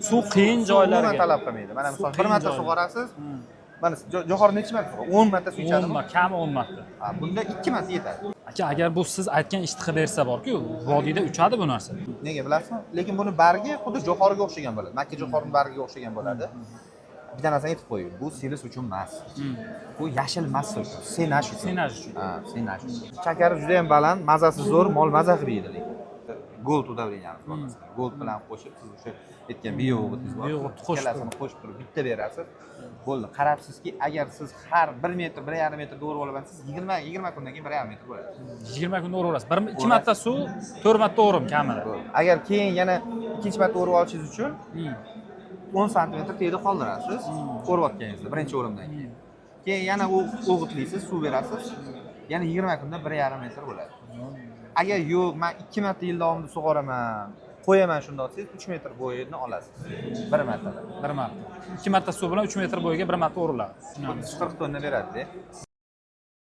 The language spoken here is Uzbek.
suv qiyin joylarga umuman talab qilmaydi. Mana misol Suv 1 marta qiyin sug'orasiz. Mana jo'xori necha marta? 10 marta suv 10 ichadimi? marta, kami 10 marta. Bunda 2 marta yetadi. Aka, agar bu siz aytgan ishtiha bersa borku, vodiyda uchadi bu narsa. Nega bilasizmi? Lekin buni bargi xuddi jo'xoriga o'xshagan bo'ladi. Makka jo'xorining bargiga o'xshagan bo'ladi. Bitta narsani aytib qo'ying. Bu selish uchun emas. Bu yashil massa uchun, senash uchun. Senash uchun. Senash uchun. Shakari juda ham baland, mazasi zo'r, mol maza qilib yeydi lekin. Gold udavleniyamiz bor masalan. Gold bilan qo'shib siz o'sha aytgan biyog'otingiz bor. Biyog'otni qo'shib ikkalasini qo'shib turib bitta berasiz. Bo'ldi. Qarabsizki, agar siz har 1 metr, 1,5 metr o'rib olasiz, 20 kundan keyin 1,5 metr bo'ladi. 20 kunda o'raverasiz. 2 marta suv, 4 marta o'rim kamida. Agar keyin yana ikkinchi marta o'rib olishingiz uchun 10 santimetr tegda qoldirasiz, o'rayotganingizda birinchi o'rimdan keyin. Keyin yana o'g'itlaysiz, suv berasiz. Yana 20 kunda 1,5 metr bo'ladi. Agar yo'q, men 2 marta yil davomida sug'oraman, qo'yaman shunda desangiz 3 metr bo'yini olasiz. 1 martada. 1 marta. 2 marta suv bilan 3 metr bo'yiga 1 marta o'riladi. 40 tonna beradi-da.